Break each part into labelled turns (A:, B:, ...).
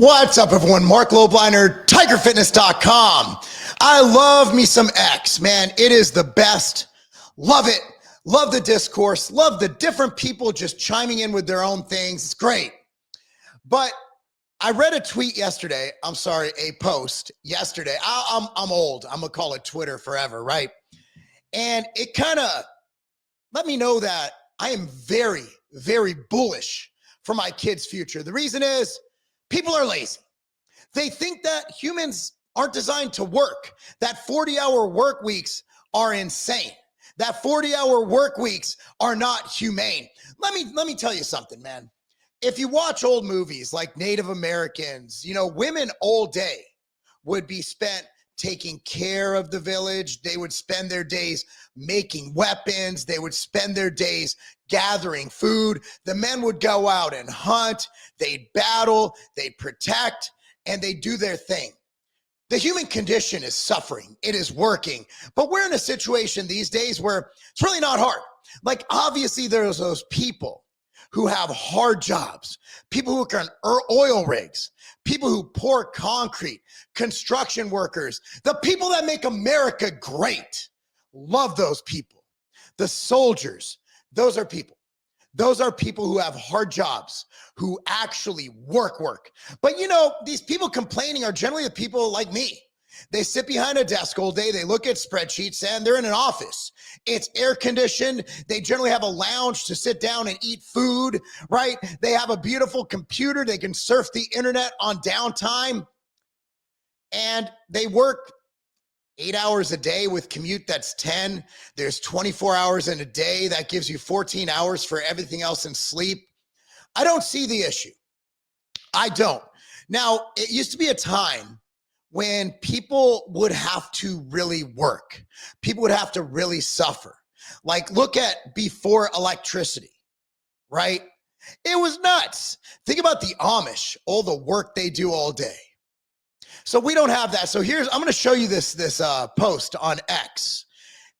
A: What's up, everyone? Marc Lobliner, TigerFitness.com. I love me some X, man. It is the best. Love it. Love the discourse. Love the different people just chiming in with their own things. It's great. But I read a tweet yesterday. I'm sorry, a post yesterday. I'm old. I'm going to call it Twitter forever, right? And it kind of let me know that I am very, very bullish for my kids' future. The reason is people are lazy. They think that humans aren't designed to work, that 40-hour work weeks are insane, that 40-hour work weeks are not humane. Let me tell you something, man. If you watch old movies like Native Americans, women all day would be spent taking care of the village. They would spend their days making weapons. They would spend their days gathering food. The men would go out and hunt. They'd battle, they'd protect, and they'd do their thing. The human condition is suffering. It is working. But we're in a situation these days where it's really not hard. Like, obviously, there's those people who have hard jobs, people who can oil rigs, people who pour concrete, construction workers, the people that make America great. Love those people. The soldiers, those are people. Those are people who have hard jobs, who actually work. But these people complaining are generally the people like me. They sit behind a desk all day. They look at spreadsheets and they're in an office. It's air conditioned. They generally have a lounge to sit down and eat food, right? They have a beautiful computer. They can surf the internet on downtime. And they work 8 hours a day with commute that's 10. There's 24 hours in a day. That gives you 14 hours for everything else and sleep. I don't see the issue. I don't. Now, it used to be a time when people would have to really work. People would have to really suffer. Like, look at before electricity, right? It was nuts. Think about the Amish, all the work they do all day. So we don't have that. So I'm going to show you this post on X.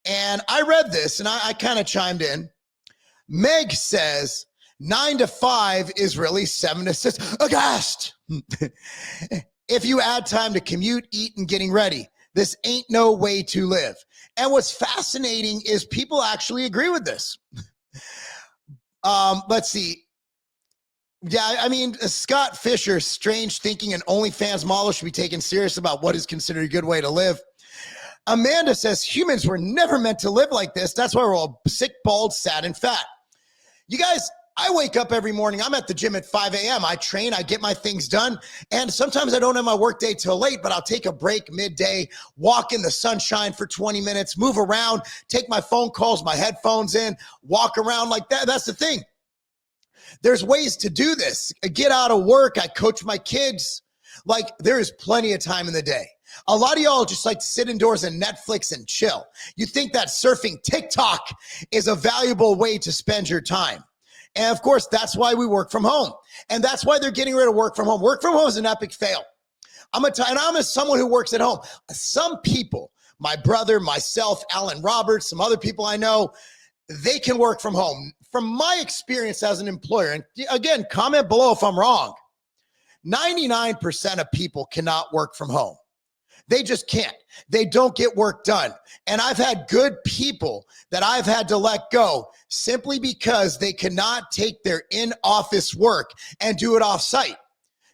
A: And I read this and I kind of chimed in. Meg says 9 to 5 is really 7 to 6. Aghast. If you add time to commute, eat, and getting ready, this ain't no way to live. And what's fascinating is people actually agree with this. Let's see. Yeah, I mean, Scott Fisher, strange thinking an OnlyFans model should be taken serious about what is considered a good way to live. Amanda says humans were never meant to live like this. That's why we're all sick, bald, sad, and fat. You guys, I wake up every morning. I'm at the gym at 5 a.m. I train, I get my things done. And sometimes I don't have my work day till late, but I'll take a break midday, walk in the sunshine for 20 minutes, move around, take my phone calls, my headphones in, walk around like that. That's the thing. There's ways to do this. I get out of work. I coach my kids. Like, there is plenty of time in the day. A lot of y'all just like to sit indoors and Netflix and chill. You think that surfing TikTok is a valuable way to spend your time. And of course, that's why we work from home. And that's why they're getting rid of work from home. Work from home is an epic fail. I'm as someone who works at home. Some people, my brother, myself, Alan Roberts, some other people I know, they can work from home. From my experience as an employer, and again, comment below if I'm wrong, 99% of people cannot work from home. They just can't. They don't get work done. And I've had good people that I've had to let go simply because they cannot take their in-office work and do it off-site.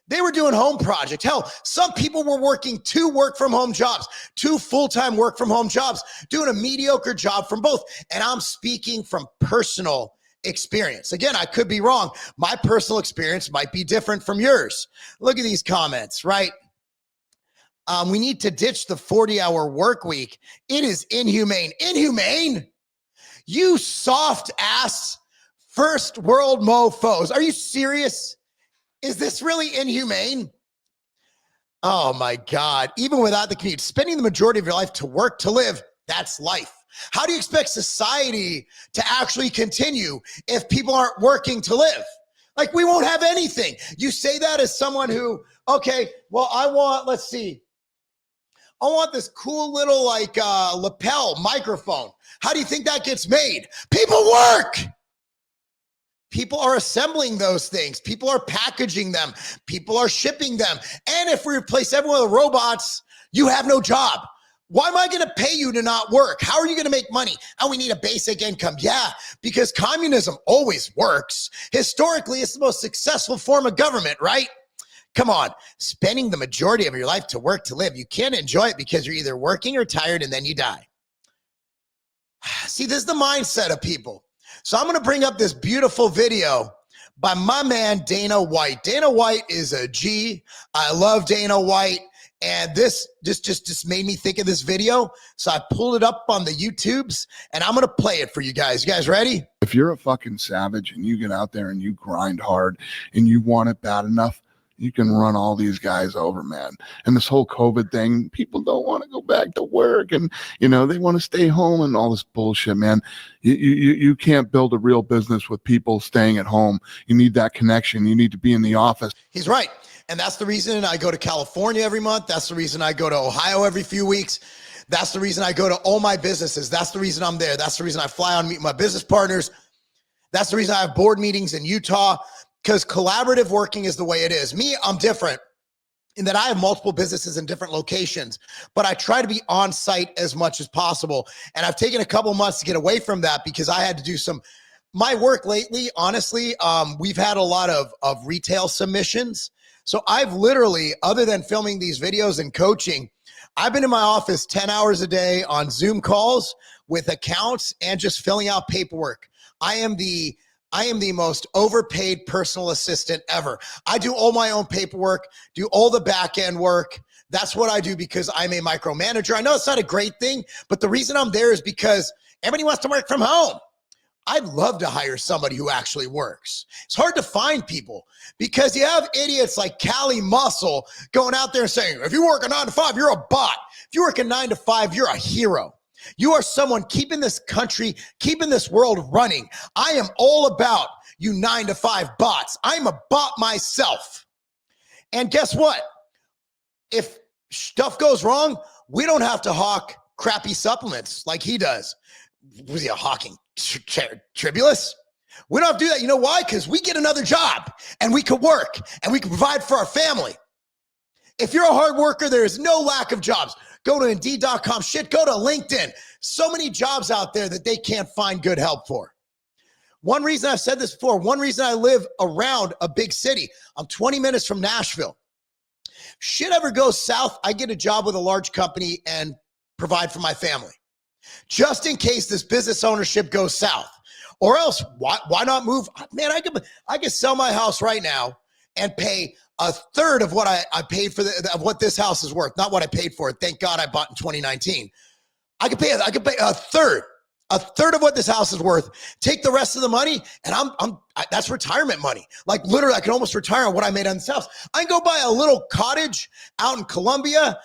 A: They were doing home projects. Hell, some people were working 2 work-from-home jobs, 2 full-time work-from-home jobs, doing a mediocre job from both. And I'm speaking from personal experience. Again, I could be wrong. My personal experience might be different from yours. Look at these comments, right? We need to ditch the 40-hour work week. It is inhumane. Inhumane? You soft-ass first world mofos. Are you serious? Is this really inhumane? Oh my God. Even without the commute, spending the majority of your life to work, to live, that's life. How do you expect society to actually continue if people aren't working to live? Like, we won't have anything. You say that as someone who, okay, well, I want this cool little lapel microphone. How do you think that gets made? People work. People are assembling those things. People are packaging them. People are shipping them. And if we replace everyone with robots, you have no job. Why am I going to pay you to not work? How are you going to make money? And we need a basic income. Yeah, because communism always works. Historically, it's the most successful form of government, right? Come on, spending the majority of your life to work to live. You can't enjoy it because you're either working or tired and then you die. See, this is the mindset of people. So I'm going to bring up this beautiful video by my man, Dana White. Dana White is a G. I love Dana White. And this just made me think of this video. So I pulled it up on the YouTubes and I'm going to play it for you guys. You guys ready?
B: If you're a fucking savage and you get out there and you grind hard and you want it bad enough, you can run all these guys over, man. And this whole COVID thing, people don't want to go back to work and, you know, they want to stay home and all this bullshit, man. You can't build a real business with people staying at home. You need that connection. You need to be in the office.
A: He's right. And that's the reason I go to California every month. That's the reason I go to Ohio every few weeks. That's the reason I go to all my businesses. That's the reason I'm there. That's the reason I fly out and meet my business partners. That's the reason I have board meetings in Utah, because collaborative working is the way it is. Me, I'm different in that I have multiple businesses in different locations, but I try to be on site as much as possible. And I've taken a couple months to get away from that because I had to do my work lately. Honestly, we've had a lot of retail submissions. So I've literally, other than filming these videos and coaching, I've been in my office 10 hours a day on Zoom calls with accounts and just filling out paperwork. I am the most overpaid personal assistant ever. I do all my own paperwork, do all the back end work. That's what I do because I'm a micromanager. I know it's not a great thing, but the reason I'm there is because everybody wants to work from home. I'd love to hire somebody who actually works. It's hard to find people because you have idiots like Callie Muscle going out there and saying, if you work a 9 to 5, you're a bot. If you work a 9 to 5, you're a hero. You are someone keeping this country, keeping this world running. I am all about you 9 to 5 bots. I'm a bot myself. And guess what? If stuff goes wrong, we don't have to hawk crappy supplements like he does. Was he a hawking tribulus? We don't have to do that. You know why? Because we get another job and we could work and we can provide for our family. If you're a hard worker, there is no lack of jobs. Go to Indeed.com, go to LinkedIn. So many jobs out there that they can't find good help for. One reason I've said this before, one reason I live around a big city, I'm 20 minutes from Nashville. Shit ever goes south, I get a job with a large company and provide for my family. Just in case this business ownership goes south. Or else, why not move? Man, I could sell my house right now and pay a third of what I paid for of what this house is worth. Not what I paid for it. Thank God I bought in 2019. I could pay a third of what this house is worth. Take the rest of the money, and that's retirement money. Like literally, I can almost retire on what I made on this house. I can go buy a little cottage out in Columbia,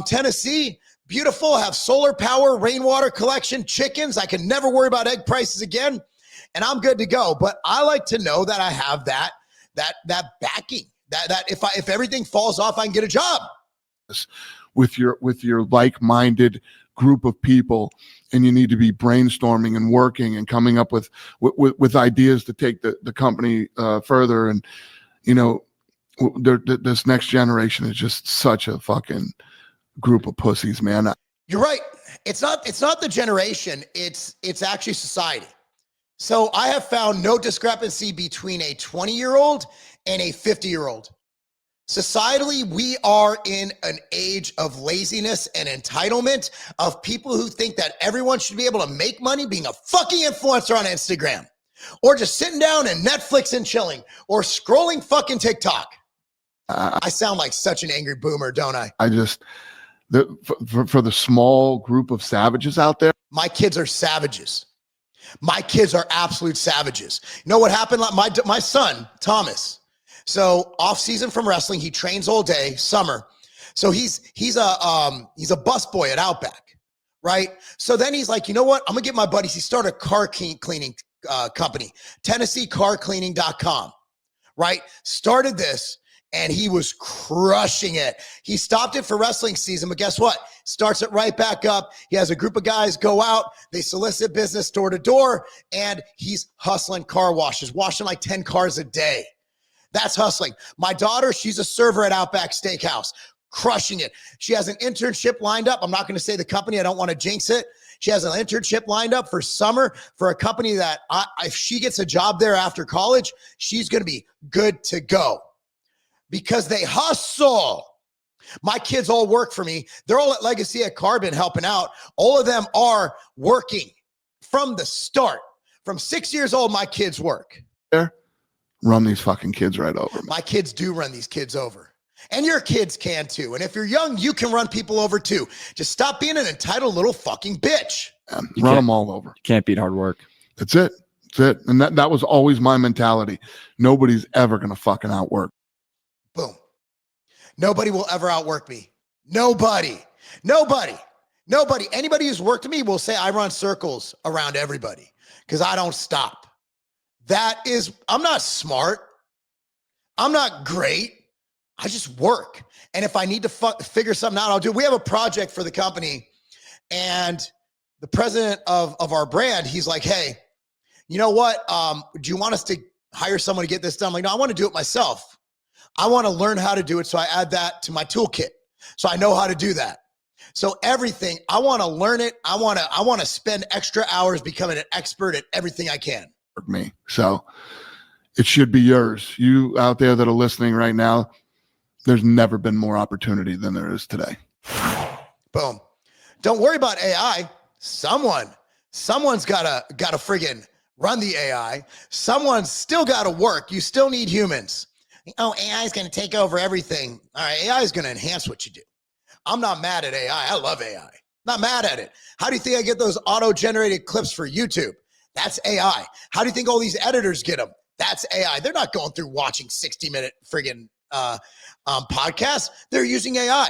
A: Tennessee. Beautiful, have solar power, rainwater collection, chickens. I can never worry about egg prices again, and I'm good to go. But I like to know that I have that backing. That if everything falls off, I can get a job.
B: With your like-minded group of people, and you need to be brainstorming and working and coming up with ideas to take the company further. And you know, this next generation is just such a fucking group of pussies, man.
A: You're right. It's not the generation. It's actually society. So I have found no discrepancy between a 20-year-old and a 50-year-old. Societally, we are in an age of laziness and entitlement of people who think that everyone should be able to make money being a fucking influencer on Instagram or just sitting down and Netflix and chilling or scrolling fucking TikTok. I sound like such an angry boomer, don't I?
B: For the small group of savages out there.
A: My kids are savages. My kids are absolute savages. You know what happened? My son, Thomas. So off season from wrestling, he trains all day, summer. So he's a busboy at Outback, right? So then he's like, you know what? I'm gonna get my buddies. He started a car cleaning company, TennesseeCarCleaning.com, right? Started this. and he was crushing it. He stopped it for wrestling season, but guess what? Starts it right back up. He has a group of guys go out, they solicit business door to door, and he's hustling car washes, washing like 10 cars a day. That's hustling. My daughter, she's a server at Outback Steakhouse, crushing it. She has an internship lined up. I'm not going to say the company. I don't want to jinx it. She has an internship lined up for summer for a company that if she gets a job there after college, she's going to be good to go because they hustle. My kids all work for me. They're all at Legacy at Carbon helping out. All of them are working from the start. From 6 years old, my kids work.
B: Run these fucking kids right over. Man.
A: My kids do run these kids over. And your kids can too. And if you're young, you can run people over too. Just stop being an entitled little fucking bitch.
B: Run them all over.
C: Can't beat hard work.
B: That's it. That's it. And that was always my mentality. Nobody's ever going to fucking outwork.
A: Boom. Nobody will ever outwork me. Nobody. Anybody who's worked me will say I run circles around everybody because I don't stop. I'm not smart. I'm not great. I just work. And if I need to figure something out, I'll do it. We have a project for the company, and the president of our brand, he's like, hey, you know what? Do you want us to hire someone to get this done? I'm like, no, I want to do it myself. I want to learn how to do it. So I add that to my toolkit. So I know how to do that. So everything, I want to learn it. I want to spend extra hours becoming an expert at everything I can.
B: Me. So it should be yours. You out there that are listening right now, there's never been more opportunity than there is today.
A: Boom. Don't worry about AI. Someone's got to friggin' run the AI. Someone's still got to work. You still need humans. Oh, AI is going to take over everything. All right, AI is going to enhance what you do. I'm not mad at AI. I love AI. Not mad at it. How do you think I get those auto-generated clips for YouTube? That's AI. How do you think all these editors get them? That's AI. They're not going through watching 60-minute friggin' podcasts. They're using AI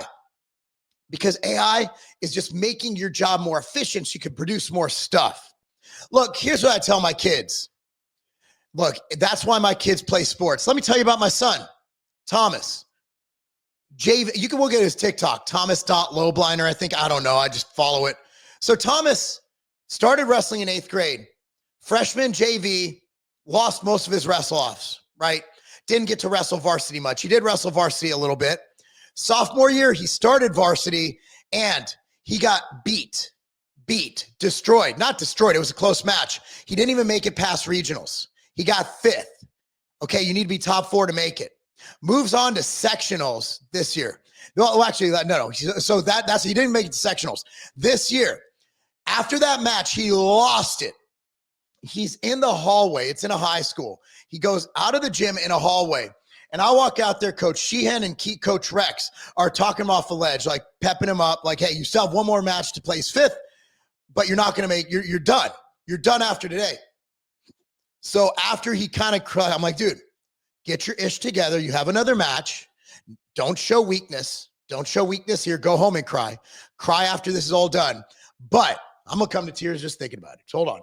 A: because AI is just making your job more efficient so you can produce more stuff. Look, here's what I tell my kids. Look, that's why my kids play sports. Let me tell you about my son, Thomas. We'll get his TikTok, Thomas.Lobliner, I think. I don't know. I just follow it. So Thomas started wrestling in 8th grade. Freshman JV, lost most of his wrestle-offs, right? Didn't get to wrestle varsity much. He did wrestle varsity a little bit. Sophomore year, he started varsity, and he got destroyed. Not destroyed. It was a close match. He didn't even make it past regionals. He got 5th. Okay, you need to be top 4 to make it. Moves on to sectionals this year. Well, actually, no. So that's he didn't make it to sectionals. This year, after that match, he lost it. He's in the hallway. It's in a high school. He goes out of the gym in a hallway. And I walk out there, Coach Sheehan and Coach Rex are talking him off the ledge, like pepping him up, like, hey, you still have one more match to place 5th, but you're not going to you're done. You're done after today. So after he kind of cried, I'm like, dude, get your ish together. You have another match. Don't show weakness. Don't show weakness here. Go home and cry. Cry after this is all done. But I'm going to come to tears just thinking about it. So hold on.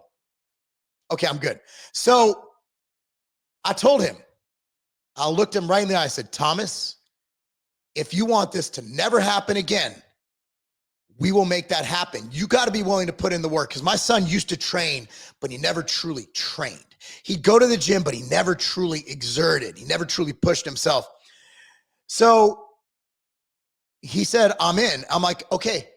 A: Okay, I'm good. So I told him, I looked him right in the eye. I said, Thomas, if you want this to never happen again, we will make that happen. You got to be willing to put in the work, because my son used to train, but he never truly trained. He'd go to the gym, but he never truly exerted. He never truly pushed himself. So he said, I'm in. I'm like, okay,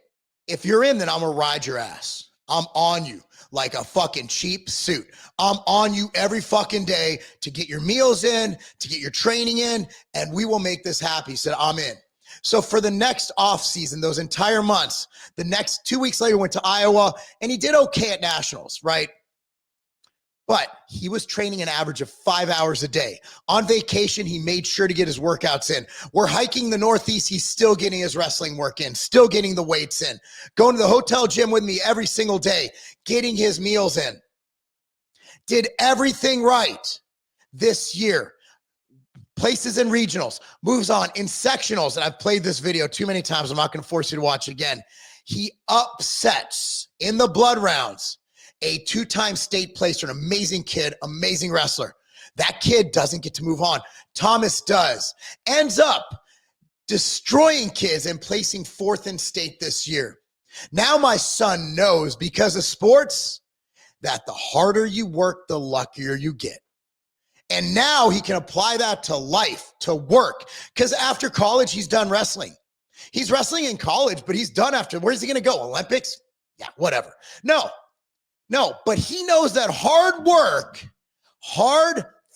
A: if you're in, then I'm going to ride your ass. I'm on you like a fucking cheap suit. I'm on you every fucking day to get your meals in, to get your training in, and we will make this happen. He said, I'm in. So for the next off season, those entire months, the next 2 weeks later, went to Iowa, and he did okay at nationals, right? But he was training an average of 5 hours a day. On vacation, he made sure to get his workouts in. We're hiking the Northeast. He's still getting his wrestling work in, still getting the weights in, going to the hotel gym with me every single day, getting his meals in. Did everything right this year. Places in regionals, moves on in sectionals. And I've played this video too many times. I'm not going to force you to watch it again. He upsets in the blood rounds a 2-time state placer, an amazing kid, amazing wrestler. That kid doesn't get to move on. Thomas does. Ends up destroying kids and placing 4th in state this year. Now my son knows, because of sports, that the harder you work, the luckier you get. And now he can apply that to life, to work, because after college, he's done wrestling. He's wrestling in college, but he's done after. Where's he going to go? Olympics? Yeah, whatever. No, but he knows that hard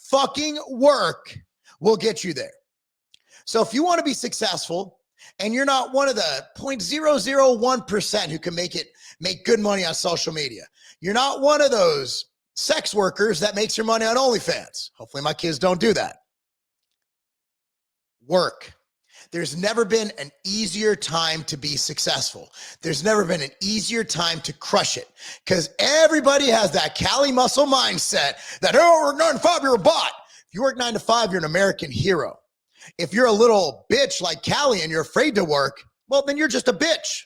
A: fucking work will get you there. So if you want to be successful and you're not one of the 0.001% who can make good money on social media, you're not one of those sex workers that makes your money on OnlyFans. Hopefully my kids don't do that. Work. There's never been an easier time to be successful. There's never been an easier time to crush it, because everybody has that Cali muscle mindset that, oh, work 9 to 5, you're a bot. If you work 9 to 5, you're an American hero. If you're a little bitch like Cali and you're afraid to work, well, then you're just a bitch.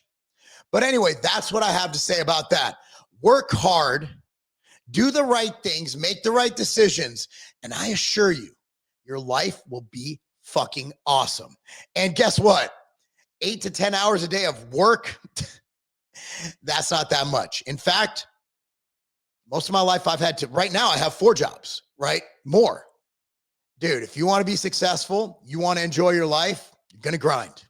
A: But anyway, that's what I have to say about that. Work hard, do the right things, make the right decisions, and I assure you, your life will be fucking awesome. And guess what? 8 to 10 hours a day of work, that's not that much. In fact, most of my life right now I have 4 jobs, right? More. Dude, if you want to be successful, you want to enjoy your life, you're going to grind.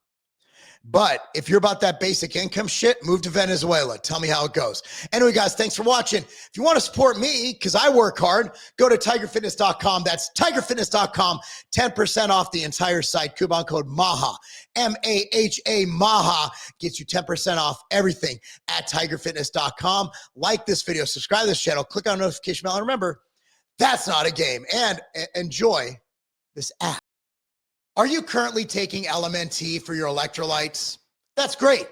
A: But if you're about that basic income shit, move to Venezuela. Tell me how it goes. Anyway, guys, thanks for watching. If you want to support me, because I work hard, go to tigerfitness.com. That's tigerfitness.com. 10% off the entire site. Coupon code MAHA. MAHA. MAHA gets you 10% off everything at tigerfitness.com. Like this video, subscribe to this channel, click on the notification bell, and remember, that's not a game. And enjoy this app. Are you currently taking LMNT for your electrolytes? That's great.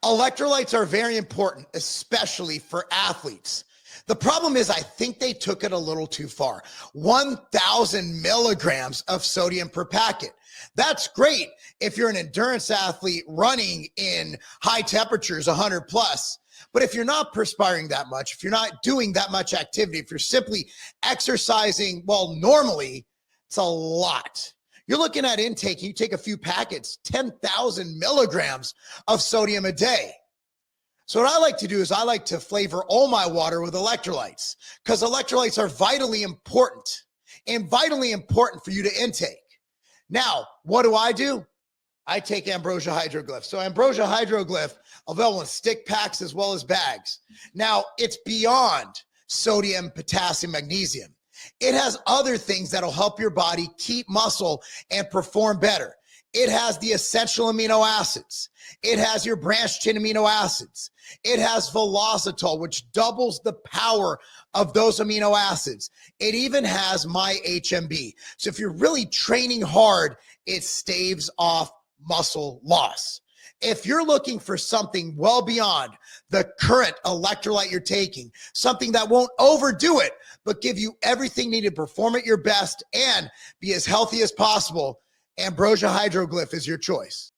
A: Electrolytes are very important, especially for athletes. The problem is I think they took it a little too far. 1,000 milligrams of sodium per packet. That's great if you're an endurance athlete running in high temperatures, 100 plus. But if you're not perspiring that much, if you're not doing that much activity, if you're simply exercising, well, normally, it's a lot. You're looking at intake, you take a few packets, 10,000 milligrams of sodium a day. So what I like to do is I like to flavor all my water with electrolytes, because electrolytes are vitally important for you to intake. Now, what do? I take Ambrosia Hydroglyph. So Ambrosia Hydroglyph, available in stick packs as well as bags. Now, it's beyond sodium, potassium, magnesium. It has other things that'll help your body keep muscle and perform better. It has the essential amino acids. It has your branched chain amino acids. It has velocitol, which doubles the power of those amino acids. It even has MyHMB. So if you're really training hard, it staves off muscle loss. If you're looking for something well beyond the current electrolyte you're taking, something that won't overdo it, but give you everything needed to perform at your best and be as healthy as possible, Ambrosia Hydroglyph is your choice.